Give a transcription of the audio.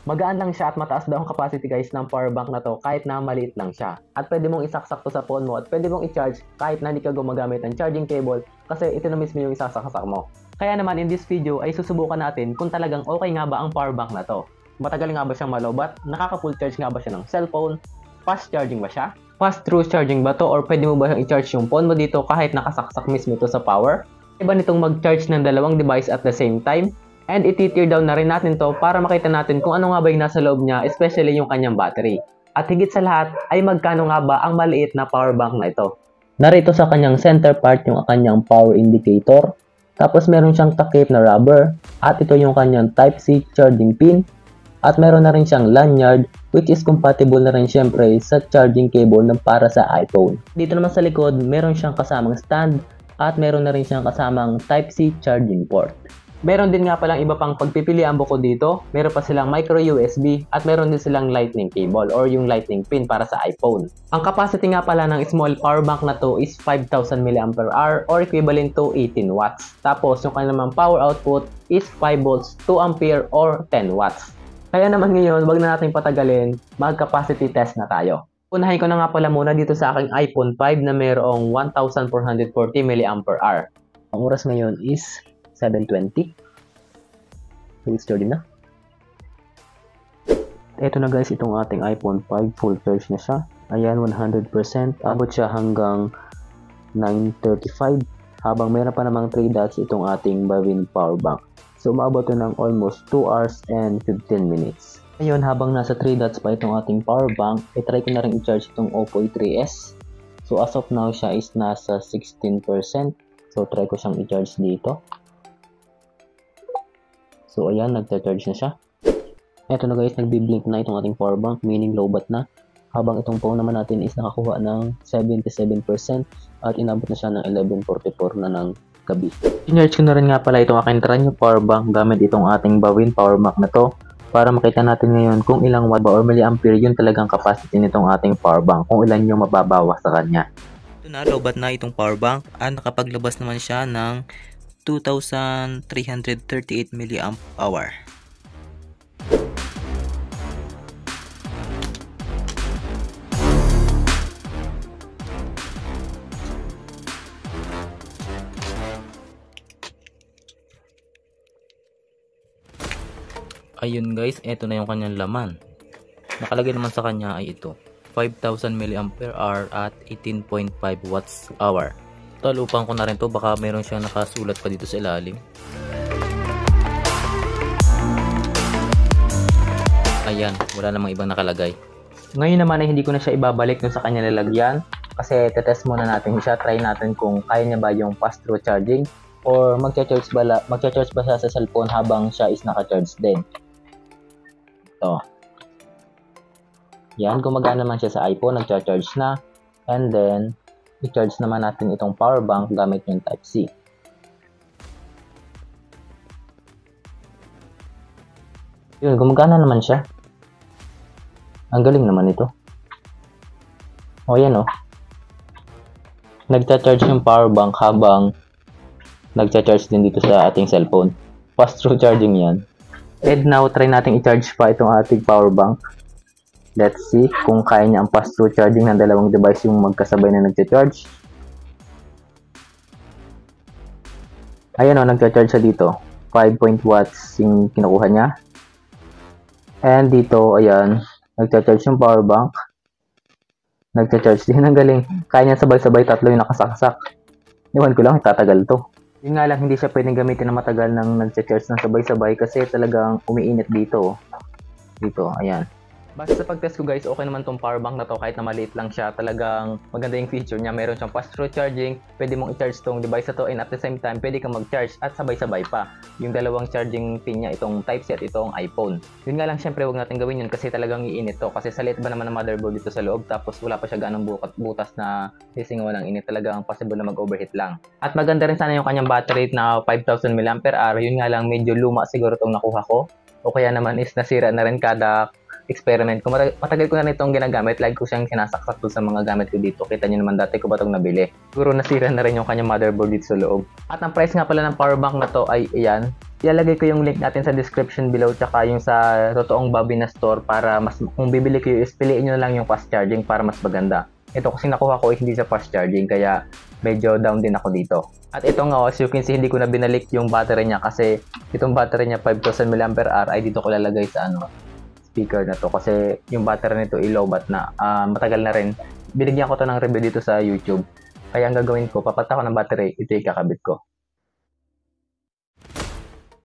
Magaan lang siya at mataas daw ang capacity guys ng power bank na to kahit na maliit lang siya. At pwede mong isaksak to sa phone mo at pwede mong i-charge kahit na hindi ka gumagamit ng charging cable kasi ito na mismo yung isasaksak mo. Kaya naman in this video ay susubukan natin kung talagang okay nga ba ang power bank na to. Matagal nga ba siyang malobat? Nakaka-full charge nga ba siya ng cellphone? Fast charging ba siya? Fast through charging ba to or pwede mo ba siyang i-charge yung phone mo dito kahit nakasaksak mismo to sa power? Iba nitong mag-charge ng dalawang device at the same time? And iti-tear down na rin natin to para makita natin kung ano nga ba yung nasa loob niya, especially yung kanyang battery. At higit sa lahat ay magkano nga ba ang maliit na power bank na ito. Narito sa kanyang center part yung kanyang power indicator. Tapos meron siyang takip na rubber. At ito yung kanyang Type-C charging pin. At meron na rin siyang lanyard which is compatible na rin syempre sa charging cable ng para sa iPhone. Dito naman sa likod, meron siyang kasamang stand at meron na rin siyang kasamang Type-C charging port. Meron din nga palang iba pang pagpipilian bukod dito. Meron pa silang micro USB at meron din silang lightning cable or yung lightning pin para sa iPhone. Ang capacity nga pala ng small power bank na to is 5,000 mAh or equivalent to 18 watts. Tapos yung kanilang power output is 5 volts, 2 ampere or 10 watts. Kaya naman ngayon, wag na natin patagalin, mag-capacity test na tayo. Unahin ko na nga pala muna dito sa aking iPhone 5 na mayroong 1,440 mAh. Ang oras ngayon is 7:20. So, it's starting na. Ito na guys, itong ating iPhone 5. Full charge na siya. Ayan, 100%. Abot siya hanggang 9:35. Habang meron pa namang 3 dots itong ating Bavin power bank. So, umabot ito ng almost 2 hours and 15 minutes. Ngayon, habang nasa 3 dots pa itong ating power bank, try ko na rin i-charge itong Oppo A3s. So, as of now, siya is nasa 16%. So, try ko siyang i-charge dito. So, ayan, nagta-charge na siya. Eto na guys, nagbi-blink na itong ating power bank, meaning lowbat na. Habang itong phone naman natin is nakakuha ng 77% at inabot na siya ng 11:44 na ng gabi. I-charge ko na rin nga pala itong aking Tranyo power bank gamit itong ating Bawin power bank na to para makita natin ngayon kung ilang watt ba or milliampere yun talagang capacity nitong ating power bank, kung ilan yung mababawas sa kanya. Ito na, lowbat na itong power bank at nakapaglabas naman siya ng 2,338 mAh. Ayun guys, ito na yung kanyang laman. Nakalagay naman sa kanya ay ito, 5,000 mAh at 18.5 watts hour. Talupan ko na rin to, baka meron siyang nakasulat pa dito sa ilalim. Ayan, wala namang ibang nakalagay. Ngayon naman ay hindi ko na siya ibabalik dun sa kanya lalagyan kasi tetest muna natin siya, try natin kung kaya niya ba yung fast through charging or magcha-charge ba siya sa cellphone habang siya is naka-charge din. Ito. Yan, gumagana naman siya sa iPhone, nagcha-charge na. And then, i-charge naman natin itong power bank gamit yung Type-C. Yun, gumagana naman siya. Ang galing naman ito. O, yan o. Nagcha-charge yung power bank habang nagcha-charge din dito sa ating cellphone. Fast through charging yan. And now, try natin i-charge pa itong ating power bank. Let's see kung kaya niya ang fast through charging ng dalawang device yung magkasabay na nagcha-charge. Ayan o, nagcha-charge siya dito. 5 watts yung kinukuha niya. And dito, ayan, nagcha-charge yung power bank. Nagcha-charge din. Ang galing. Kaya niya sabay-sabay tatlo yung nakasaksak. Iwan ko lang, tatagal to. Yun nga lang, hindi siya pwedeng gamitin na matagal ng nagcha-charge ng sabay-sabay kasi talagang umiinit dito. Dito, ayan. Basta sa pag-test ko guys, okay naman tong power bank na to kahit na maliit lang siya. Talagang maganda yung feature niya. Meron siyang fast through charging. Pwede mong i-charge tong device na to and at the same time, pwede kang mag-charge at sabay-sabay pa. Yung dalawang charging pin niya, itong Type-C at itong iPhone. Yun nga lang, syempre wag natin gawin yun kasi talagang iinit to. Kasi sa liit ba naman ng motherboard dito sa loob tapos wala pa siya ganong butas na sisingawan ng init. Talagang possible na mag-overheat lang. At maganda rin sana yung kanyang battery na 5,000 mAh. Yun nga lang, medyo luma siguro tong nakuha ko. O kaya naman is nasira na rin kada experiment ko. Matagal ko na nitong ginagamit. Like ko siyang sinasaksak sa mga gamit ko dito. Kita nyo naman dati ko ba itong nabili. Siguro nasira na rin yung kanyang motherboard dito sa loob. At ang price nga pala ng power bank na to ay ayan, ilalagay ko yung link natin sa description below tsaka yung sa totoong Bobby na store para mas kung bibili kayo is piliin nyo na lang yung fast charging para mas maganda. Ito kasi nakuha ko is hindi sa fast charging kaya medyo down din ako dito. At ito nga, as you can see, hindi ko na binalik yung battery niya kasi itong battery niya 5000 mAh ay dito ko lalagay sa speaker na to kasi yung battery nito low bat na. Matagal na rin. Binigyan ko to ng review dito sa YouTube. Kaya ang gagawin ko, papat ako ng battery, ito ikakabit ko.